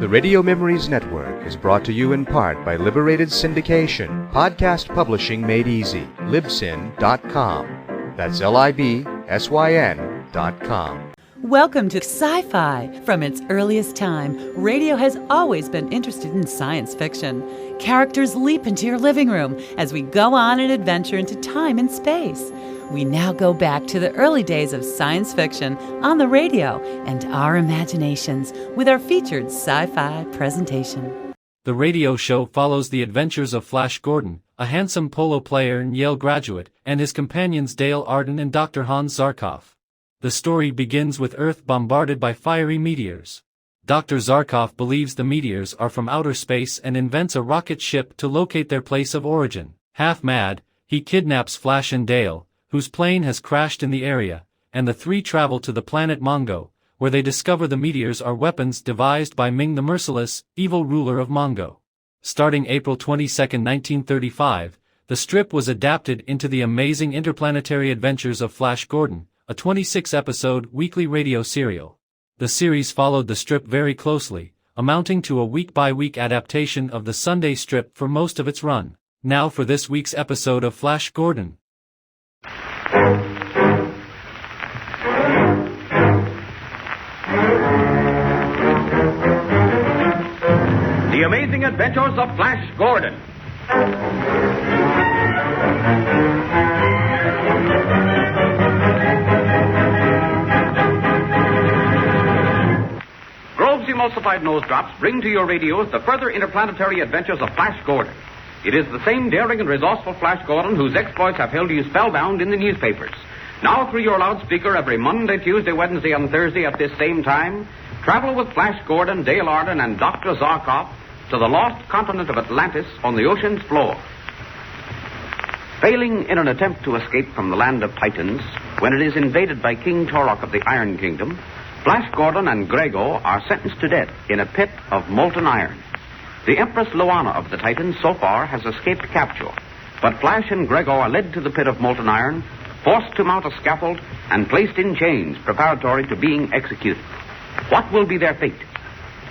The Radio Memories Network is brought to you in part by Liberated Syndication, podcast publishing made easy, libsyn.com. That's libsyn.com. Welcome to Sci-Fi. From its earliest time, radio has always been interested in science fiction. Characters leap into your living room as we go on an adventure into time and space. We now go back to the early days of science fiction on the radio and our imaginations with our featured sci-fi presentation. The radio show follows the adventures of Flash Gordon, a handsome polo player and Yale graduate, and his companions Dale Arden and Dr. Hans Zarkov. The story begins with Earth bombarded by fiery meteors. Dr. Zarkov believes the meteors are from outer space and invents a rocket ship to locate their place of origin. Half mad, he kidnaps Flash and Dale, whose plane has crashed in the area, and the three travel to the planet Mongo, where they discover the meteors are weapons devised by Ming the Merciless, evil ruler of Mongo. Starting April 22, 1935, the strip was adapted into The Amazing Interplanetary Adventures of Flash Gordon, a 26-episode weekly radio serial. The series followed the strip very closely, amounting to a week-by-week adaptation of the Sunday strip for most of its run. Now for this week's episode of Flash Gordon. The Amazing Adventures of Flash Gordon. Grove's Emulsified Nose Drops bring to your radios the further interplanetary adventures of Flash Gordon. It is the same daring and resourceful Flash Gordon whose exploits have held you spellbound in the newspapers. Now through your loudspeaker every Monday, Tuesday, Wednesday, and Thursday at this same time, travel with Flash Gordon, Dale Arden, and Dr. Zarkov to the lost continent of Atlantis on the ocean's floor. Failing in an attempt to escape from the land of Titans, when it is invaded by King Torok of the Iron Kingdom, Flash Gordon and Grego are sentenced to death in a pit of molten iron. The Empress Luana of the Titans so far has escaped capture, but Flash and Grego are led to the pit of molten iron, forced to mount a scaffold, and placed in chains preparatory to being executed. What will be their fate?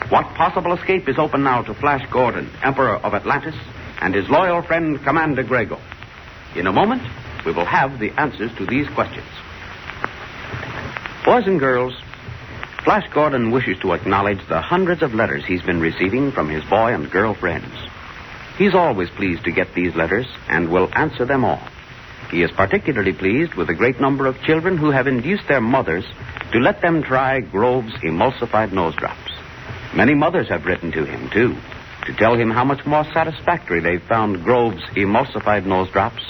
What possible escape is open now to Flash Gordon, Emperor of Atlantis, and his loyal friend Commander Grego? In a moment, we will have the answers to these questions. Boys and girls, Flash Gordon wishes to acknowledge the hundreds of letters he's been receiving from his boy and girl friends. He's always pleased to get these letters and will answer them all. He is particularly pleased with the great number of children who have induced their mothers to let them try Grove's Emulsified Nose Drops. Many mothers have written to him, too, to tell him how much more satisfactory they've found Grove's Emulsified Nose Drops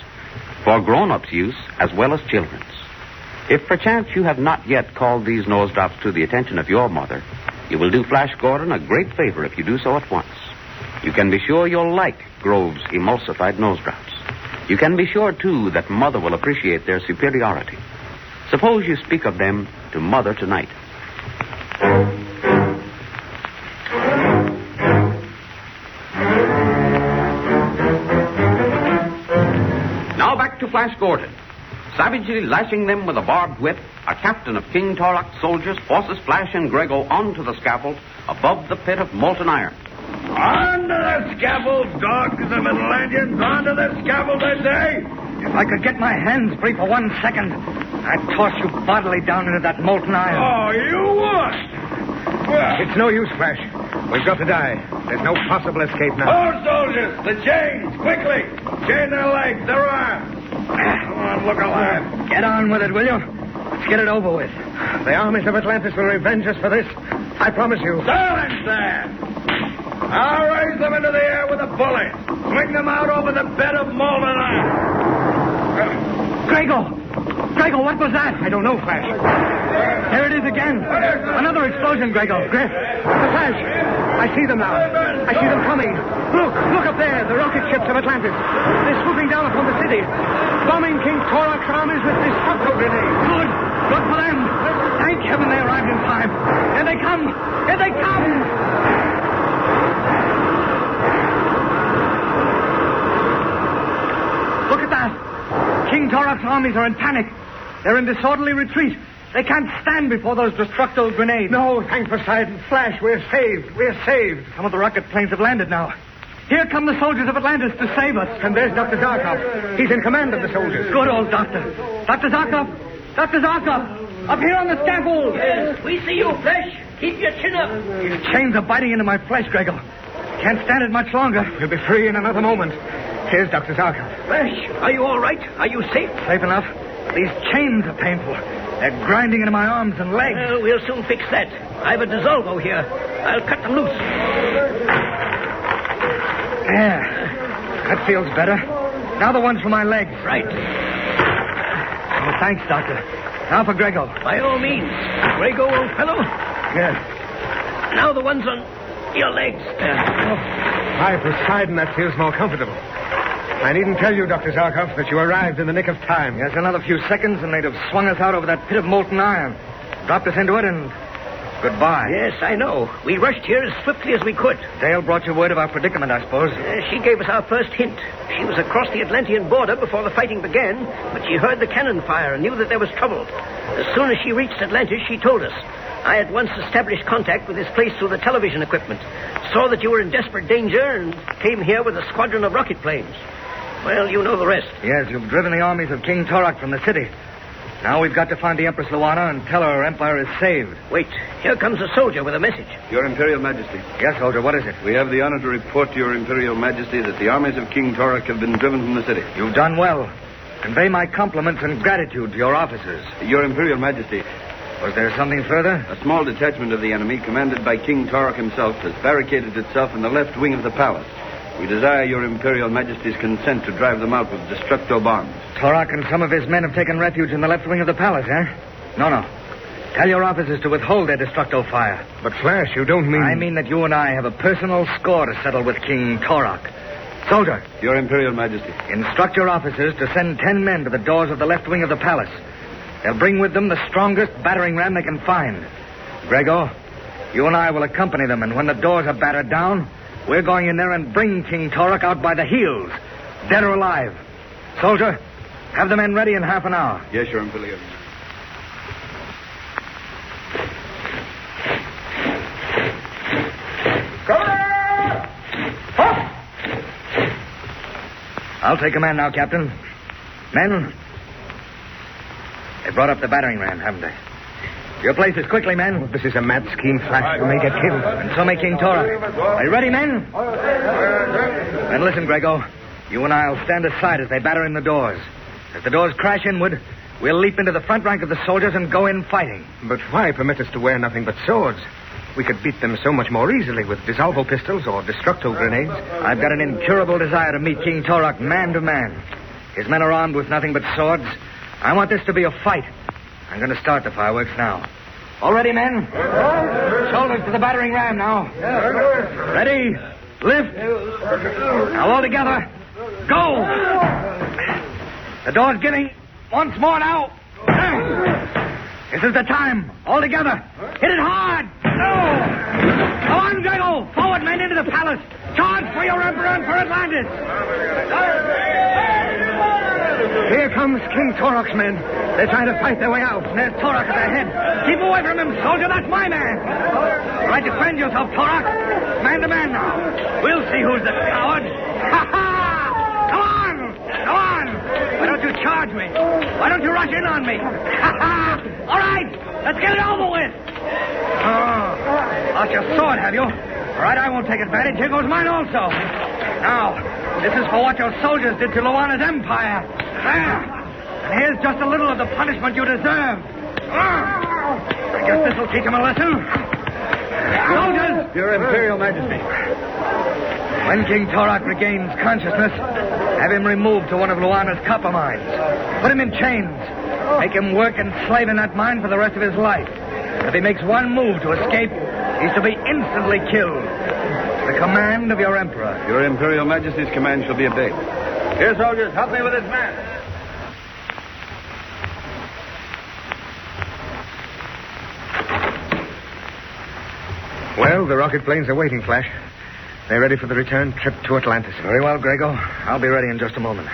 for grown-ups' use as well as children's. If perchance you have not yet called these nose drops to the attention of your mother, you will do Flash Gordon a great favor if you do so at once. You can be sure you'll like Grove's Emulsified Nose Drops. You can be sure, too, that Mother will appreciate their superiority. Suppose you speak of them to Mother tonight. Now back to Flash Gordon. Savagely lashing them with a barbed whip, a captain of King Torok's soldiers forces Flash and Grego onto the scaffold above the pit of molten iron. Onto the scaffold, dogs of Atlanteans! Onto the scaffold, I say! If I could get my hands free for 1 second, I'd toss you bodily down into that molten iron. Oh, you would? Well, It's no use, Flash. We've got to die. There's no possible escape now. oh, soldiers, the chains, quickly! Chain their legs, their arms! Come on, look alive. Get on with it, will you? Let's get it over with. The armies of Atlantis will revenge us for this. I promise you. Silence there! I'll raise them into the air with a bullet. Swing them out over the bed of molten iron. Grego! Grego, what was that? I don't know, Flash. There it is again. Another explosion, Grego. The Flash. I see them now. I see them coming. Look up there. The rocket ships of Atlantis. They're swooping down upon the city. Bombing King Torok's armies with destructo grenades. Good for them. Thank heaven they arrived in time. Here they come. Here they come. Look at that. King Torok's armies are in panic. They're in disorderly retreat. They can't stand before those destructo grenades. No, thank Poseidon. Flash, we're saved. We're saved. Some of the rocket planes have landed now. Here come the soldiers of Atlantis to save us. And there's Dr. Zarkov. He's in command of the soldiers. Good old doctor. Dr. Zarkov! Dr. Zarkov! Up here on the scaffold! Yes, we see you, Flash. Keep your chin up. These chains are biting into my flesh, Gregor. Can't stand it much longer. We'll be free in another moment. Here's Dr. Zarkov. Flash, are you all right? Are you safe? Safe enough. These chains are painful. They're grinding into my arms and legs. Well, we'll soon fix that. I've a dissolvo here. I'll cut them loose. There. That feels better. Now the ones for my legs. Right. Oh, thanks, Doctor. Now for Grego. By all means. Grego, old fellow. Yes. Now the ones on your legs. By Poseidon, that feels more comfortable. I needn't tell you, Dr. Zarkov, that you arrived in the nick of time. Yes, another few seconds and they'd have swung us out over that pit of molten iron. Dropped us into it and goodbye. Yes, I know. We rushed here as swiftly as we could. Dale brought you word of our predicament, I suppose. She gave us our first hint. She was across the Atlantean border before the fighting began, but she heard the cannon fire and knew that there was trouble. As soon as she reached Atlantis, she told us. I at once established contact with this place through the television equipment. Saw that you were in desperate danger and came here with a squadron of rocket planes. Well, you know the rest. Yes, you've driven the armies of King Torak from the city. Now we've got to find the Empress Luana and tell her our empire is saved. Wait, here comes a soldier with a message. Your Imperial Majesty. Yes, soldier, what is it? We have the honor to report to Your Imperial Majesty that the armies of King Torak have been driven from the city. You've done well. Convey my compliments and gratitude to your officers. Your Imperial Majesty. Was there something further? A small detachment of the enemy, commanded by King Torak himself, has barricaded itself in the left wing of the palace. We desire Your Imperial Majesty's consent to drive them out with destructo bombs. Torak and some of his men have taken refuge in the left wing of the palace, eh? No. Tell your officers to withhold their destructo fire. But, Flash, you don't mean... I mean that you and I have a personal score to settle with King Torak. Soldier. Your Imperial Majesty. Instruct your officers to send 10 men to the doors of the left wing of the palace. They'll bring with them the strongest battering ram they can find. Grego, you and I will accompany them, and when the doors are battered down, we're going in there and bring King Torak out by the heels, dead or alive. Soldier, have the men ready in half an hour. Yes, Your Imperial. I'll take command now, Captain. Men, they brought up the battering ram, haven't they? Your places quickly, men. This is a mad scheme, Flash. You may get killed. And so may King Torak. Are you ready, men? Then listen, Grego. You and I'll stand aside as they batter in the doors. As the doors crash inward, we'll leap into the front rank of the soldiers and go in fighting. But why permit us to wear nothing but swords? We could beat them so much more easily with dissolvo pistols or destructo grenades. I've got an incurable desire to meet King Torak man to man. His men are armed with nothing but swords. I want this to be a fight. I'm going to start the fireworks now. All ready, men? Shoulders to the battering ram now. Ready? Lift. Now all together. Go! The door's giving. Once more now. This is the time. All together. Hit it hard. No! Come on, Grego. Forward, men, into the palace. Charge for your emperor and for Atlantis. Here comes King Torak's men. They're trying to fight their way out. There's Torak at their head. Keep away from him, soldier. That's my man. All right, defend yourself, Torak. Man to man now. We'll see who's the coward. Ha-ha! Come on. Why don't you charge me? Why don't you rush in on me? Ha-ha! All right, let's get it over with. Oh, lost your sword, have you? All right, I won't take advantage. Here goes mine also. Now, this is for what your soldiers did to Luana's empire. There. And here's just a little of the punishment you deserve. I guess this will teach him a lesson. Soldiers! Your Imperial Majesty. When King Torak regains consciousness, have him removed to one of Luana's copper mines. Put him in chains. Make him work and slave in that mine for the rest of his life. And if he makes one move to escape, he's to be instantly killed. The command of your emperor. Your Imperial Majesty's command shall be obeyed. Here, soldiers, help me with this man. Well, the rocket planes are waiting, Flash. They're ready for the return trip to Atlantis. Very well, Grego. I'll be ready in just a moment.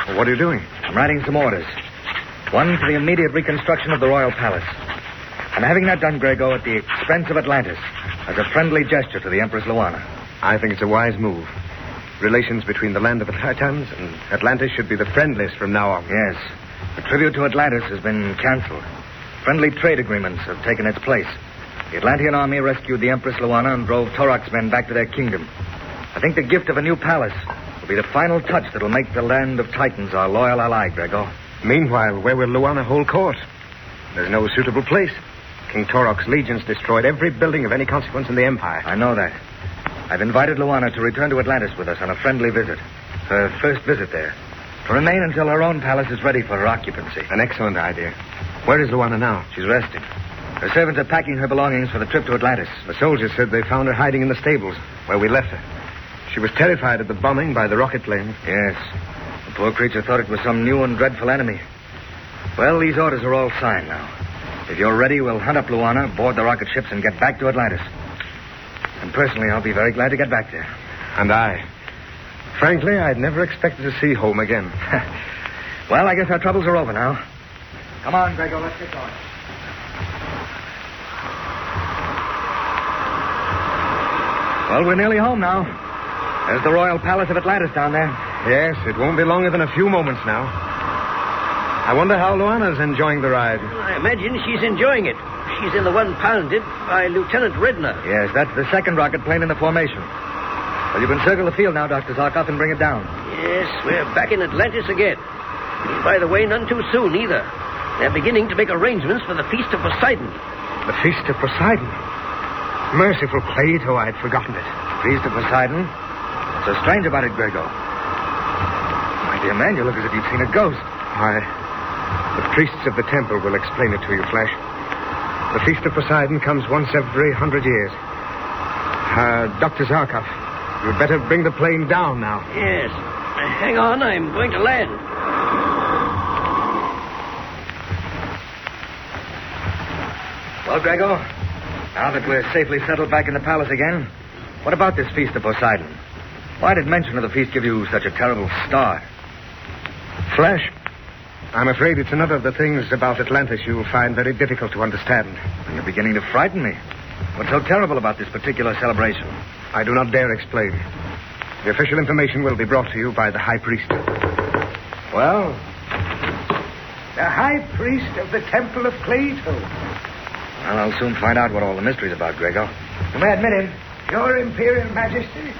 Well, what are you doing? I'm writing some orders. One for the immediate reconstruction of the royal palace. I'm having that done, Grego, at the expense of Atlantis, as a friendly gesture to the Empress Luana. I think it's a wise move. Relations between the land of the Titans and Atlantis should be the friendliest from now on. Yes. The tribute to Atlantis has been canceled. Friendly trade agreements have taken its place. The Atlantean army rescued the Empress Luana and drove Torok's men back to their kingdom. I think the gift of a new palace will be the final touch that'll make the land of Titans our loyal ally, Grego. Meanwhile, where will Luana hold court? There's no suitable place. King Torok's legions destroyed every building of any consequence in the Empire. I know that. I've invited Luana to return to Atlantis with us on a friendly visit. Her first visit there. To remain until her own palace is ready for her occupancy. An excellent idea. Where is Luana now? She's resting. Her servants are packing her belongings for the trip to Atlantis. The soldiers said they found her hiding in the stables, where we left her. She was terrified at the bombing by the rocket planes. Yes. The poor creature thought it was some new and dreadful enemy. Well, these orders are all signed now. If you're ready, we'll hunt up Luana, board the rocket ships, and get back to Atlantis. And personally, I'll be very glad to get back there. And I. Frankly, I'd never expected to see home again. Well, I guess our troubles are over now. Come on, Grego, let's get going. Well, we're nearly home now. There's the Royal Palace of Atlantis down there. Yes, it won't be longer than a few moments now. I wonder how Luana's enjoying the ride. I imagine she's enjoying it. She's in the one piloted by Lieutenant Redner. Yes, that's the second rocket plane in the formation. Well, you can circle the field now, Dr. Zarkov, and bring it down. Yes, we're back in Atlantis again. And by the way, none too soon either. They're beginning to make arrangements for the Feast of Poseidon. The Feast of Poseidon? Merciful Plato, I'd forgotten it. Feast of Poseidon? What's so strange about it, Grego? My dear man, you look as if you'd seen a ghost. The priests of the temple will explain it to you, Flash. The Feast of Poseidon comes once every 100 years. Dr. Zarkov, you'd better bring the plane down now. Yes. Hang on, I'm going to land. Well, Grego, now that we're safely settled back in the palace again, what about this Feast of Poseidon? Why did mention of the feast give you such a terrible start? Flash, I'm afraid it's another of the things about Atlantis you'll find very difficult to understand. And you're beginning to frighten me. What's so terrible about this particular celebration? I do not dare explain. The official information will be brought to you by the High Priest. Well? The High Priest of the Temple of Plato. Well, I'll soon find out what all the mystery's about, Grego. You may admit it. Your Imperial Majesty.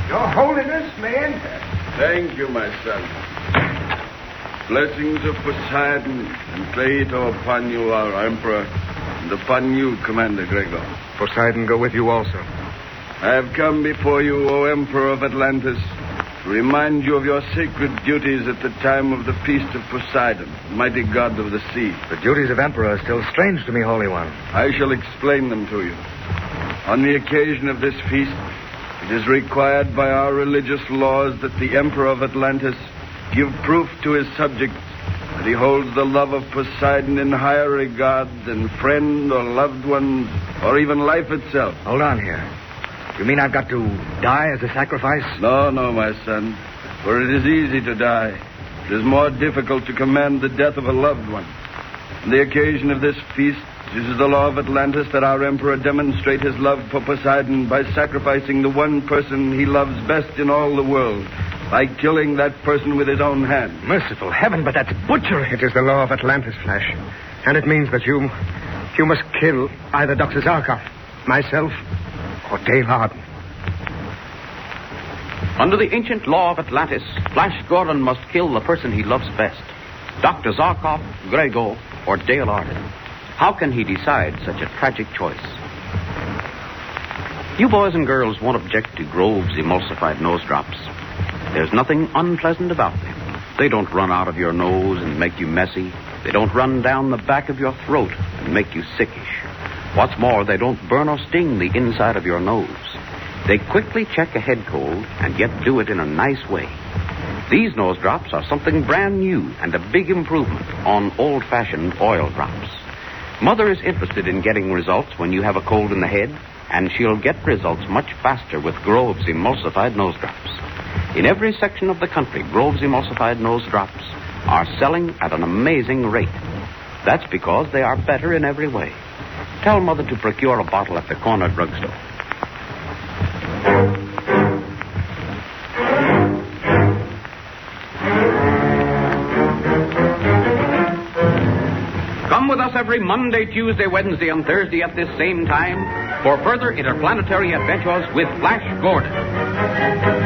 Your Holiness may enter. Thank you, my son. Blessings of Poseidon and Plato upon you, our Emperor, and upon you, Commander Grego. Poseidon go with you also. I have come before you, O Emperor of Atlantis, to remind you of your sacred duties at the time of the Feast of Poseidon, mighty god of the sea. The duties of Emperor are still strange to me, Holy One. I shall explain them to you. On the occasion of this feast, it is required by our religious laws that the Emperor of Atlantis give proof to his subjects that he holds the love of Poseidon in higher regard than friend or loved ones or even life itself. Hold on here. You mean I've got to die as a sacrifice? No, my son. For it is easy to die. It is more difficult to command the death of a loved one. On the occasion of this feast, it is the law of Atlantis that our emperor demonstrate his love for Poseidon by sacrificing the one person he loves best in all the world, by killing that person with his own hand. Merciful heaven, but that's butchery. It is the law of Atlantis, Flash. And it means that you must kill either Dr. Zarkov, myself, or Dale Arden. Under the ancient law of Atlantis, Flash Gordon must kill the person he loves best. Dr. Zarkov, Grego, or Dale Arden. How can he decide such a tragic choice? You boys and girls won't object to Grove's emulsified nose drops. There's nothing unpleasant about them. They don't run out of your nose and make you messy. They don't run down the back of your throat and make you sickish. What's more, they don't burn or sting the inside of your nose. They quickly check a head cold and yet do it in a nice way. These nose drops are something brand new and a big improvement on old-fashioned oil drops. Mother is interested in getting results when you have a cold in the head, and she'll get results much faster with Grove's emulsified nose drops. In every section of the country, Grove's emulsified nose drops are selling at an amazing rate. That's because they are better in every way. Tell Mother to procure a bottle at the corner drugstore. Come with us every Monday, Tuesday, Wednesday, and Thursday at this same time for further interplanetary adventures with Flash Gordon.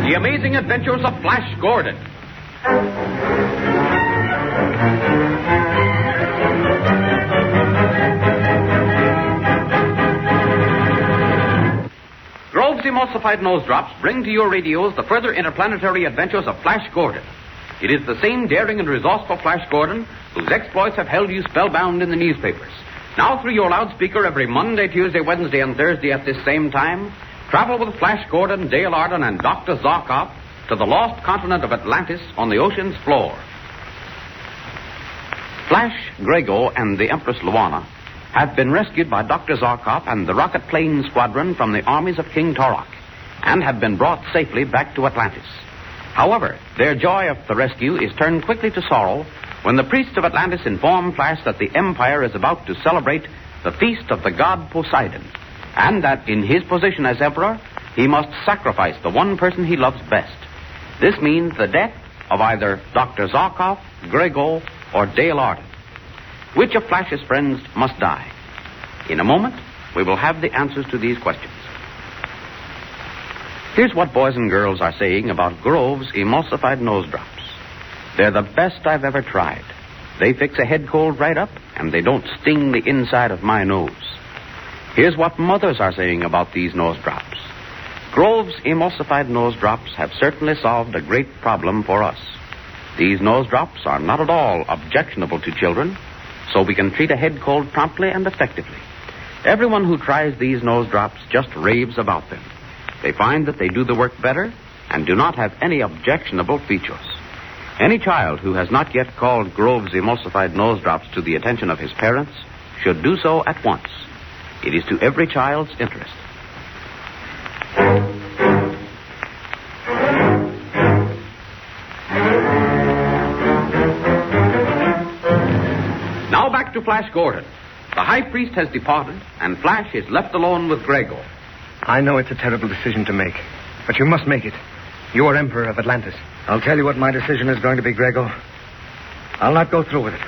The Amazing Adventures of Flash Gordon. Grove's Emulsified Nose Drops bring to your radios the further interplanetary adventures of Flash Gordon. It is the same daring and resourceful Flash Gordon whose exploits have held you spellbound in the newspapers. Now through your loudspeaker every Monday, Tuesday, Wednesday, and Thursday at this same time, travel with Flash Gordon, Dale Arden, and Dr. Zarkov to the lost continent of Atlantis on the ocean's floor. Flash, Grego, and the Empress Luana have been rescued by Dr. Zarkov and the rocket plane squadron from the armies of King Torok and have been brought safely back to Atlantis. However, their joy of the rescue is turned quickly to sorrow when the priests of Atlantis inform Flash that the Empire is about to celebrate the feast of the god Poseidon, and that in his position as emperor, he must sacrifice the one person he loves best. This means the death of either Dr. Zarkov, Grego, or Dale Arden. Which of Flash's friends must die? In a moment, we will have the answers to these questions. Here's what boys and girls are saying about Grove's Emulsified Nose Drops. They're the best I've ever tried. They fix a head cold right up, and they don't sting the inside of my nose. Here's what mothers are saying about these nose drops. Grove's Emulsified Nose Drops have certainly solved a great problem for us. These nose drops are not at all objectionable to children, so we can treat a head cold promptly and effectively. Everyone who tries these nose drops just raves about them. They find that they do the work better and do not have any objectionable features. Any child who has not yet called Grove's Emulsified Nose Drops to the attention of his parents should do so at once. It is to every child's interest. Now back to Flash Gordon. The high priest has departed, and Flash is left alone with Grego. I know it's a terrible decision to make, but you must make it. You are Emperor of Atlantis. I'll tell you what my decision is going to be, Grego. I'll not go through with it.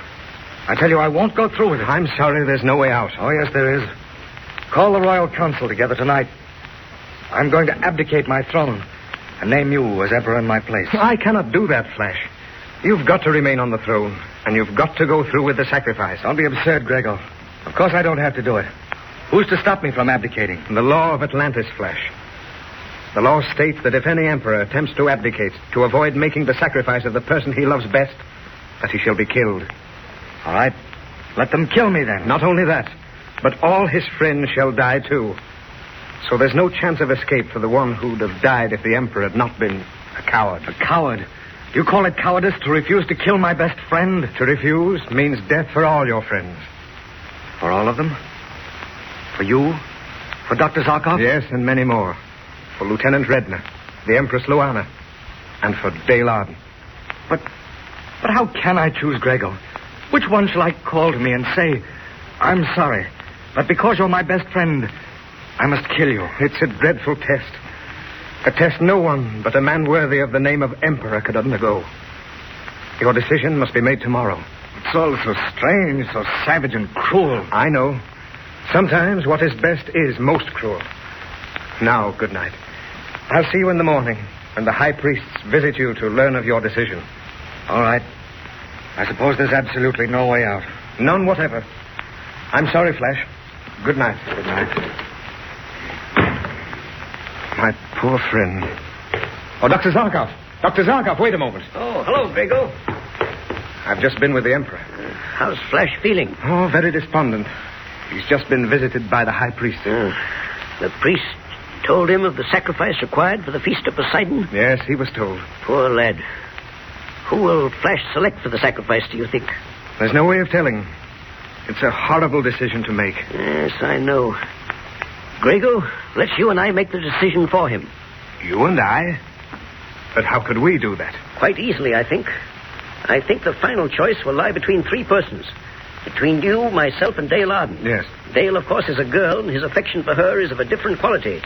I tell you, I won't go through with it. I'm sorry, there's no way out. Oh, yes, there is. Call the Royal Council together tonight. I'm going to abdicate my throne and name you as Emperor in my place. I cannot do that, Flash. You've got to remain on the throne, and you've got to go through with the sacrifice. Don't be absurd, Grego. Of course I don't have to do it. Who's to stop me from abdicating? The law of Atlantis, Flash. The law states that if any emperor attempts to abdicate to avoid making the sacrifice of the person he loves best, that he shall be killed. All right. Let them kill me, then. Not only that, but all his friends shall die, too. So there's no chance of escape for the one who'd have died if the emperor had not been a coward. A coward? You call it cowardice to refuse to kill my best friend? To refuse means death for all your friends. For all of them? For you? For Dr. Zarkov? Yes, and many more. For Lieutenant Redner, the Empress Luana, and for Dale Arden. But how can I choose, Grego? Which one shall I call to me and say, I'm sorry, but because you're my best friend, I must kill you? It's a dreadful test. A test no one but a man worthy of the name of Emperor could undergo. Your decision must be made tomorrow. It's all so strange, so savage and cruel. I know. Sometimes what is best is most cruel. Now, good night. I'll see you in the morning when the high priests visit you to learn of your decision. All right. I suppose there's absolutely no way out. None whatever. I'm sorry, Flash. Good night. Good night. My poor friend. Oh, Dr. Zarkov. Dr. Zarkov, wait a moment. Oh, hello, Grego. I've just been with the Emperor. How's Flash feeling? Oh, very despondent. He's just been visited by the high priest. The priest told him of the sacrifice required for the feast of Poseidon? Yes, he was told. Poor lad. Who will Flash select for the sacrifice, do you think? There's no way of telling. It's a horrible decision to make. Yes, I know. Grego, let's you and I make the decision for him. You and I? But how could we do that? Quite easily, I think. I think the final choice will lie between three persons. Between you, myself, and Dale Arden. Yes. Dale, of course, is a girl, and his affection for her is of a different quality.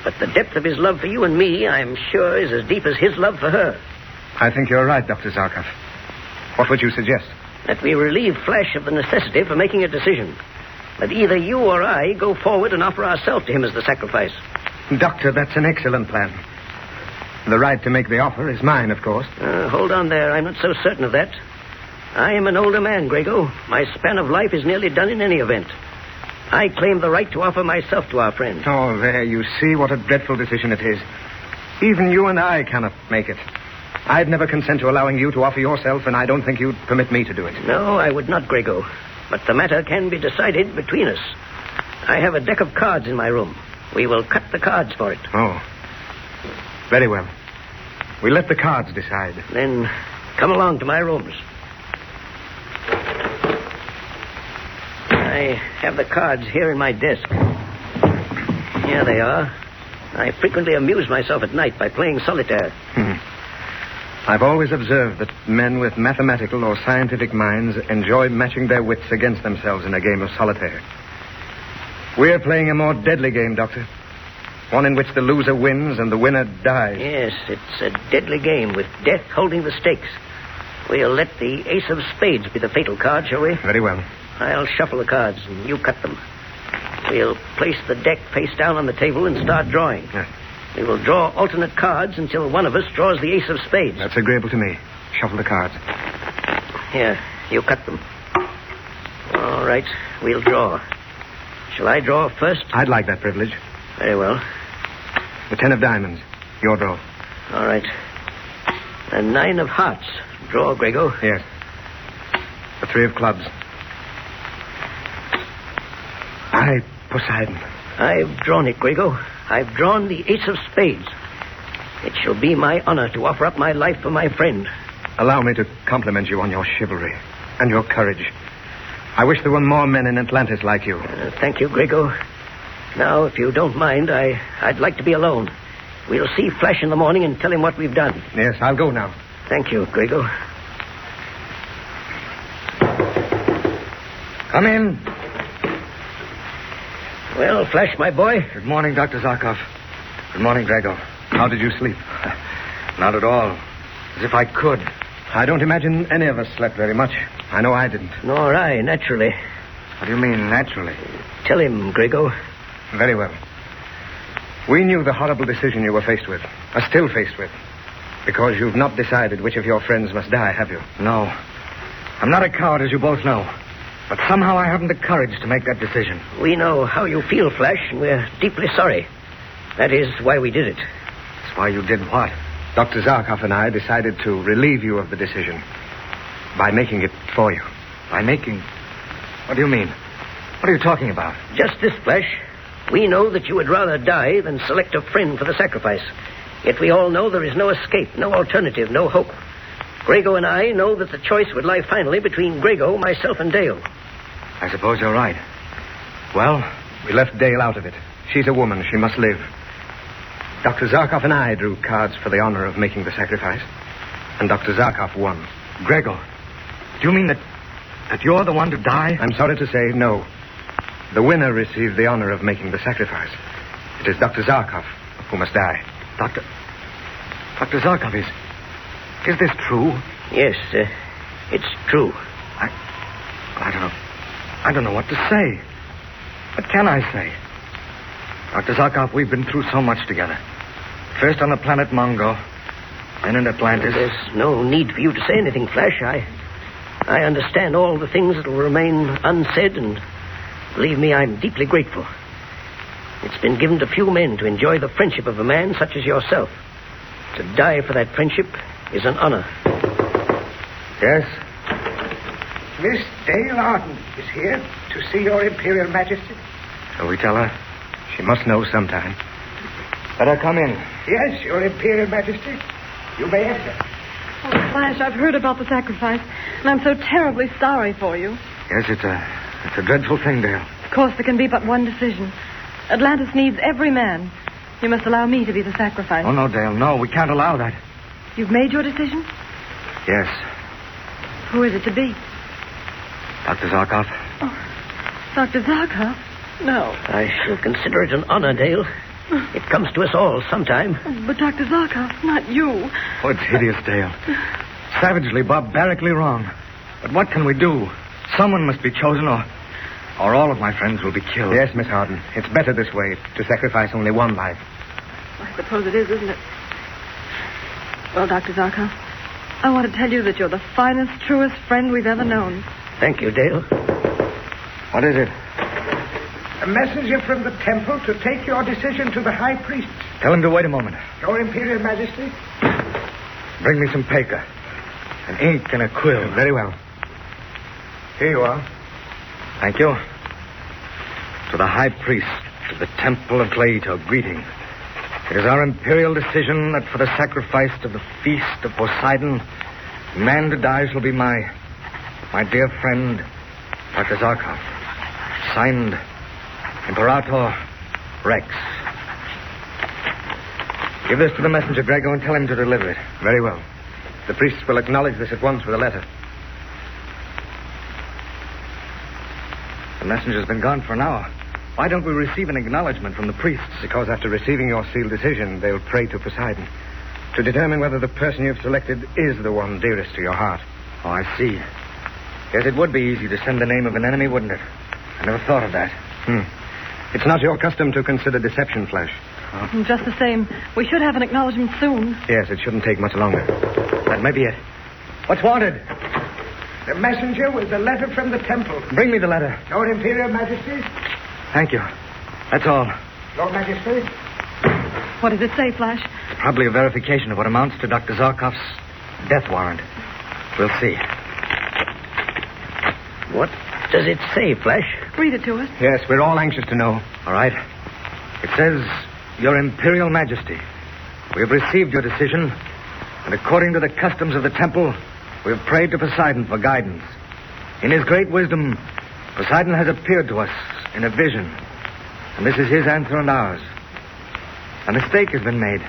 But the depth of his love for you and me, I'm sure, is as deep as his love for her. I think you're right, Dr. Zarkov. What would you suggest? That we relieve Flash of the necessity for making a decision. That either you or I go forward and offer ourselves to him as the sacrifice. Doctor, that's an excellent plan. The right to make the offer is mine, of course. Hold on there. I'm not so certain of that. I am an older man, Grego. My span of life is nearly done in any event. I claim the right to offer myself to our friend. Oh, there, you see what a dreadful decision it is. Even you and I cannot make it. I'd never consent to allowing you to offer yourself, and I don't think you'd permit me to do it. No, I would not, Grego. But the matter can be decided between us. I have a deck of cards in my room. We will cut the cards for it. Oh. Very well. We'll let the cards decide. Then come along to my rooms. I have the cards here in my desk. Here they are. I frequently amuse myself at night by playing solitaire. I've always observed that men with mathematical or scientific minds enjoy matching their wits against themselves in a game of solitaire. We're playing a more deadly game, Doctor. One in which the loser wins and the winner dies. Yes, it's a deadly game with death holding the stakes. We'll let the ace of spades be the fatal card, shall we? Very well. I'll shuffle the cards and you cut them. We'll place the deck face down on the table and start drawing. Yes. We will draw alternate cards until one of us draws the ace of spades. That's agreeable to me. Shuffle the cards. Here, you cut them. All right, we'll draw. Shall I draw first? I'd like that privilege. Very well. The 10 of diamonds. Your draw. All right. The 9 of hearts. Draw, Grego. Yes. The 3 of clubs. Poseidon. I've drawn it, Grego. I've drawn the ace of spades. It shall be my honor to offer up my life for my friend. Allow me to compliment you on your chivalry and your courage. I wish there were more men in Atlantis like you. Thank you, Grego. Now, if you don't mind, I'd like to be alone. We'll see Flash in the morning and tell him what we've done. Yes, I'll go now. Thank you, Grego. Come in. Well, Flash, my boy. Good morning, Dr. Zarkov. Good morning, Grego. How did you sleep? Not at all. As if I could. I don't imagine any of us slept very much. I know I didn't. Nor I, naturally. What do you mean, naturally? Tell him, Grego. Very well. We knew the horrible decision you were faced with. Are still faced with. Because you've not decided which of your friends must die, have you? No. I'm not a coward, as you both know. But somehow I haven't the courage to make that decision. We know how you feel, Flash, and we're deeply sorry. That is why we did it. That's why you did what? Dr. Zarkov and I decided to relieve you of the decision by making it for you. By making... What do you mean? What are you talking about? Just this, Flash. We know that you would rather die than select a friend for the sacrifice. Yet we all know there is no escape, no alternative, no hope. Grego and I know that the choice would lie finally between Grego, myself, and Dale. I suppose you're right. Well, we left Dale out of it. She's a woman. She must live. Dr. Zarkov and I drew cards for the honor of making the sacrifice. And Dr. Zarkov won. Grego, do you mean that you're the one to die? I'm sorry to say, no. The winner received the honor of making the sacrifice. It is Dr. Zarkov who must die. Dr. Zarkov, is this true? Yes, it's true. I don't know what to say. What can I say? Dr. Zarkov, we've been through so much together. First on the planet Mongo, then in Atlantis. There's no need for you to say anything, Flash. I understand all the things that will remain unsaid, and believe me, I'm deeply grateful. It's been given to few men to enjoy the friendship of a man such as yourself. To die for that friendship is an honor. Yes? Miss Dale Arden is here to see your Imperial Majesty. Shall we tell her? She must know sometime. Let her come in. Yes, your Imperial Majesty. You may enter. Oh, Flash, I've heard about the sacrifice, and I'm so terribly sorry for you. Yes, it's a dreadful thing, Dale. Of course, there can be but one decision. Atlantis needs every man. You must allow me to be the sacrifice. Oh, no, Dale, no. We can't allow that. You've made your decision? Yes. Who is it to be? Dr. Zarkov. Oh, Dr. Zarkov? No. I shall consider it an honor, Dale. It comes to us all sometime. Oh, but Dr. Zarkov, not you. Oh, it's hideous, Dale. Savagely, barbarically wrong. But what can we do? Someone must be chosen, or all of my friends will be killed. Yes, Miss Harden. It's better this way, to sacrifice only one life. I suppose it is, isn't it? Well, Dr. Zarkov, I want to tell you that you're the finest, truest friend we've ever known. Thank you, Dale. What is it? A messenger from the temple to take your decision to the high priest. Tell him to wait a moment. Your Imperial Majesty. Bring me some paper. An ink and a quill. Very well. Here you are. Thank you. To the high priest of the temple of Tlaito, greeting. It is our imperial decision that for the sacrifice of the feast of Poseidon, the man to die shall be my dear friend, Dr. Zarkov. Signed, Imperator Rex. Give this to the messenger, Grego, and tell him to deliver it. Very well. The priests will acknowledge this at once with a letter. The messenger's been gone for an hour. Why don't we receive an acknowledgement from the priests? Because after receiving your sealed decision, they'll pray to Poseidon to determine whether the person you've selected is the one dearest to your heart. Oh, I see. Yes, it would be easy to send the name of an enemy, wouldn't it? I never thought of that. It's not your custom to consider deception, Flash. Oh. Just the same, we should have an acknowledgement soon. Yes, it shouldn't take much longer. That may be it. What's wanted? The messenger with the letter from the temple. Bring me the letter. Your Imperial Majesty. Thank you. That's all. Your Majesty. What does it say, Flash? Probably a verification of what amounts to Dr. Zarkov's death warrant. We'll see. What does it say, Flash? Read it to us. Yes, we're all anxious to know. All right. It says, Your Imperial Majesty, we have received your decision, and according to the customs of the temple, we have prayed to Poseidon for guidance. In his great wisdom, Poseidon has appeared to us in a vision, and this is his answer and ours. A mistake has been made.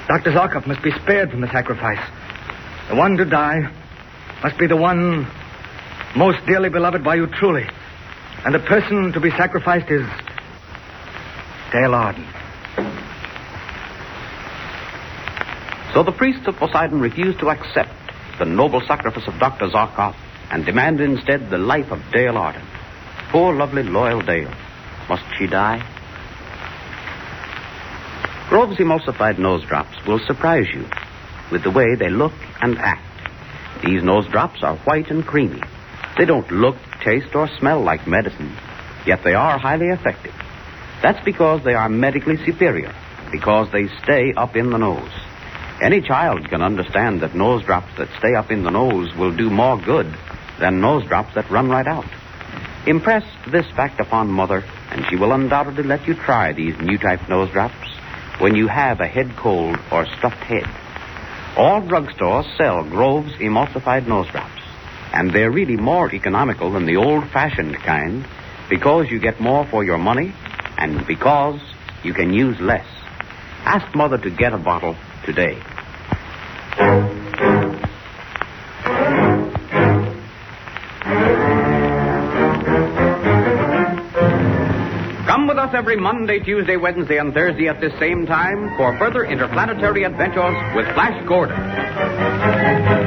Dr. Zarkov must be spared from the sacrifice. The one to die must be the one most dearly beloved by you truly. And the person to be sacrificed is Dale Arden. So the priests of Poseidon refused to accept the noble sacrifice of Dr. Zarkov and demanded instead the life of Dale Arden. Poor, lovely, loyal Dale. Must she die? Grove's emulsified nose drops will surprise you with the way they look and act. These nose drops are white and creamy. They don't look, taste, or smell like medicine, yet they are highly effective. That's because they are medically superior, because they stay up in the nose. Any child can understand that nose drops that stay up in the nose will do more good than nose drops that run right out. Impress this fact upon Mother, and she will undoubtedly let you try these new type nose drops when you have a head cold or stuffed head. All drugstores sell Grove's emulsified nose drops, and they're really more economical than the old-fashioned kind because you get more for your money and because you can use less. Ask Mother to get a bottle today. Come with us every Monday, Tuesday, Wednesday, and Thursday at this same time for further interplanetary adventures with Flash Gordon.